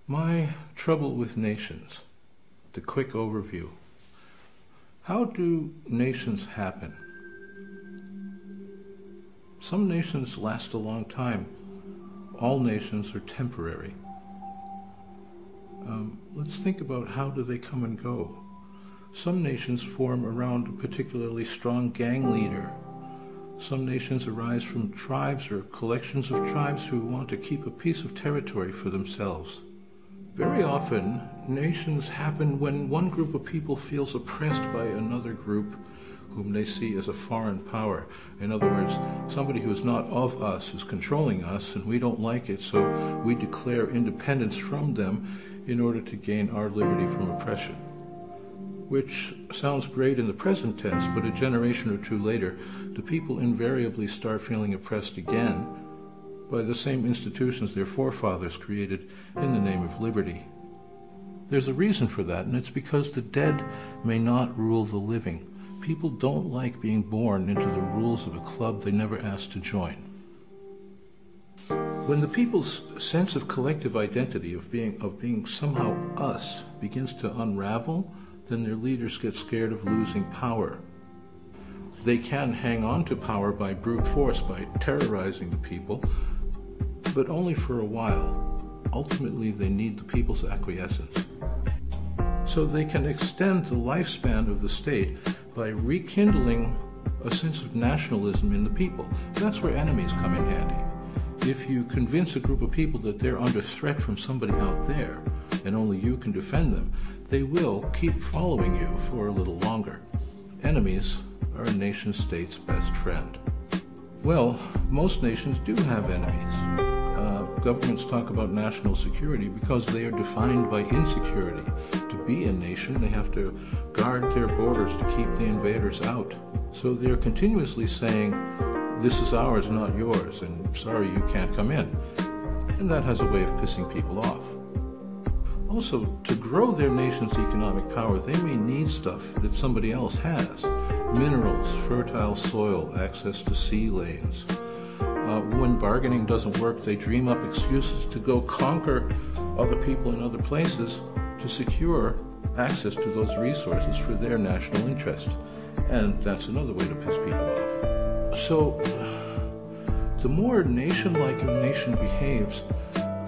My trouble with nations. The quick overview. How do nations happen? Some nations last a long time. All nations are temporary. Let's think about how do they come and go. Some nations form around a particularly strong gang leader. Some nations arise from tribes or collections of tribes who want to keep a piece of territory for themselves. Very often, nations happen when one group of people feels oppressed by another group whom they see as a foreign power. In other words, somebody who is not of us is controlling us and we don't like it, so we declare independence from them in order to gain our liberty from oppression. Which sounds great in the present tense, but a generation or two later, the people invariably start feeling oppressed again by the same institutions their forefathers created in the name of liberty. There's a reason for that, and it's because the dead may not rule the living. People don't like being born into the rules of a club they never asked to join. When the people's sense of collective identity, of being somehow us, begins to unravel, then their leaders get scared of losing power. They can hang on to power by brute force, by terrorizing the people, but only for a while. Ultimately, they need the people's acquiescence. So they can extend the lifespan of the state by rekindling a sense of nationalism in the people. That's where enemies come in handy. If you convince a group of people that they're under threat from somebody out there, and only you can defend them, they will keep following you for a little longer. Enemies are a nation-state's best friend. Well, most nations do have enemies. Governments talk about national security because they are defined by insecurity. To be a nation, they have to guard their borders to keep the invaders out. So they're continuously saying, this is ours, not yours, and sorry, you can't come in. And that has a way of pissing people off. Also, to grow their nation's economic power, they may need stuff that somebody else has. Minerals, fertile soil, access to sea lanes. When bargaining doesn't work, they dream up excuses to go conquer other people in other places to secure access to those resources for their national interest. And that's another way to piss people off. So, the more nation-like a nation behaves,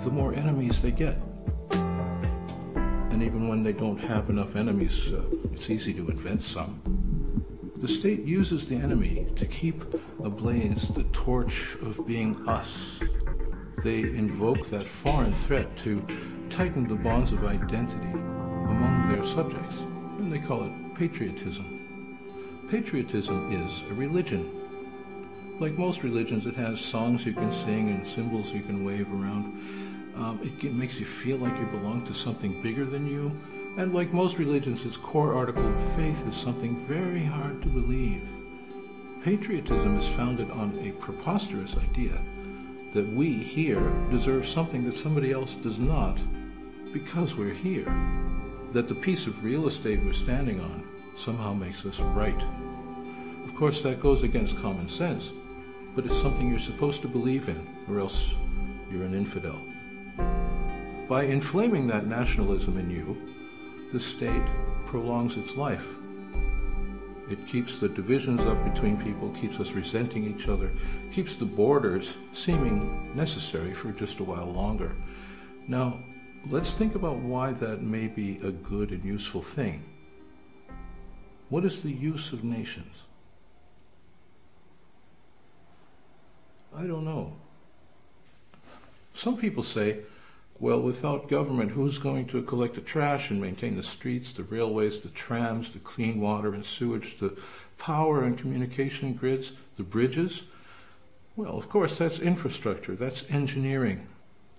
the more enemies they get. And even when they don't have enough enemies, it's easy to invent some. The state uses the enemy to keep ablaze the torch of being us. They invoke that foreign threat to tighten the bonds of identity among their subjects, and they call it patriotism. Patriotism is a religion. Like most religions, it has songs you can sing and symbols you can wave around. It makes you feel like you belong to something bigger than you. And like most religions, its core article of faith is something very hard to believe. Patriotism is founded on a preposterous idea that we here deserve something that somebody else does not because we're here. That the piece of real estate we're standing on somehow makes us right. Of course, that goes against common sense, but it's something you're supposed to believe in, or else you're an infidel. By inflaming that nationalism in you, the state prolongs its life. It keeps the divisions up between people, keeps us resenting each other, keeps the borders seeming necessary for just a while longer. Now, let's think about why that may be a good and useful thing. What is the use of nations? I don't know. Some people say, well, without government, who's going to collect the trash and maintain the streets, the railways, the trams, the clean water and sewage, the power and communication grids, the bridges? Well, of course, that's infrastructure, that's engineering.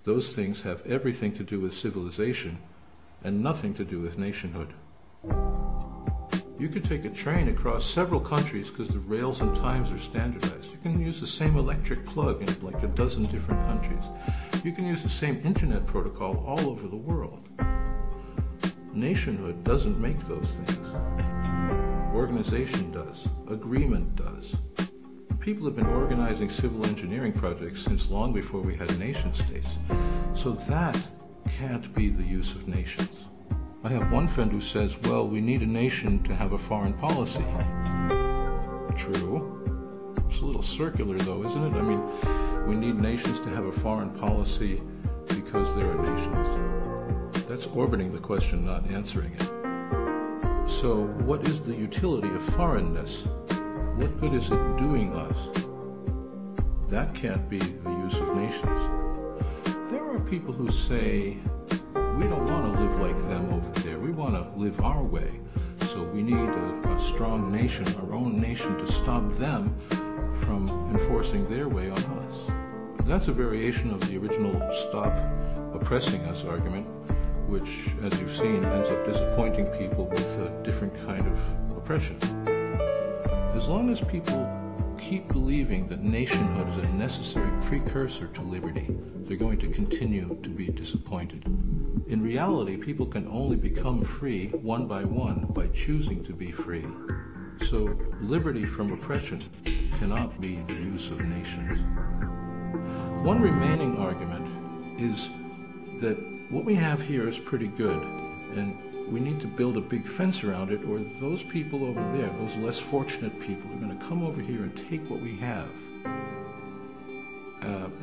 Those things have everything to do with civilization and nothing to do with nationhood. You could take a train across several countries because the rails and times are standardized. You can use the same electric plug in like a dozen different countries. You can use the same internet protocol all over the world. Nationhood doesn't make those things. Organization does. Agreement does. People have been organizing civil engineering projects since long before we had nation states. So that can't be the use of nations. I have one friend who says, well, we need a nation to have a foreign policy. True. It's a little circular though, isn't it? I mean, we need nations to have a foreign policy because there are nations. That's orbiting the question, not answering it. So what is the utility of foreignness? What good is it doing us? That can't be the use of nations. There are people who say, we don't want to live like them over there. We want to live our way. So we need a strong nation, our own nation, to stop them from enforcing their way on us. That's a variation of the original stop oppressing us argument, which, as you've seen, ends up disappointing people with a different kind of oppression. As long as people keep believing that nationhood is a necessary precursor to liberty, they're going to continue to be disappointed. In reality, people can only become free one by choosing to be free. So liberty from oppression cannot be the use of nations. One remaining argument is that what we have here is pretty good, and we need to build a big fence around it, or those people over there, those less fortunate people, are going to come over here and take what we have.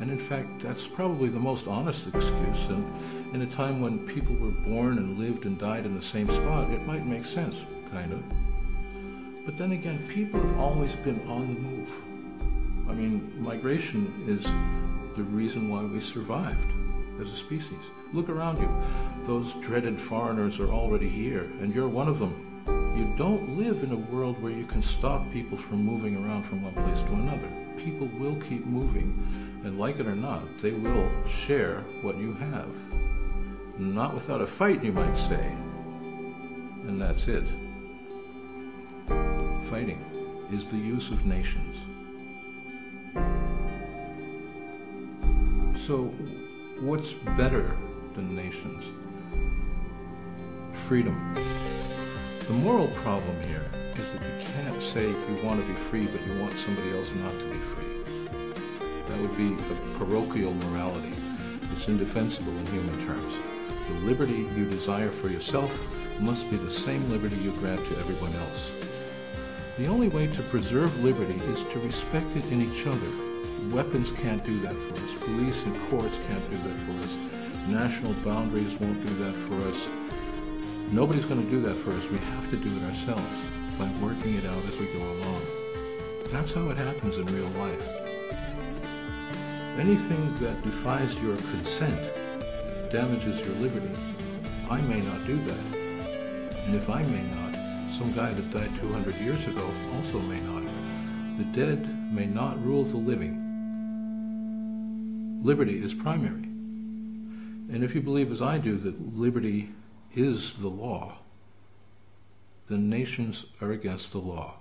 And in fact, that's probably the most honest excuse, and in a time when people were born and lived and died in the same spot, it might make sense, kind of. But then again, people have always been on the move. I mean, migration is the reason why we survived as a species. Look around you. Those dreaded foreigners are already here, and you're one of them. You don't live in a world where you can stop people from moving around from one place to another. People will keep moving, and like it or not, they will share what you have. Not without a fight, you might say. And that's it. Fighting is the use of nations. So, what's better than nations? Freedom. The moral problem here is that you can't say you want to be free, but you want somebody else not to be free. That would be a parochial morality. It's indefensible in human terms. The liberty you desire for yourself must be the same liberty you grant to everyone else. The only way to preserve liberty is to respect it in each other. Weapons can't do that for us. Police and courts can't do that for us. National boundaries won't do that for us. Nobody's going to do that for us. We have to do it ourselves by working it out as we go along. That's how it happens in real life. Anything that defies your consent damages your liberty. I may not do that. And if I may not, some guy that died 200 years ago also may not. The dead may not rule the living. Liberty is primary. And if you believe, as I do, that liberty is the law, then nations are against the law.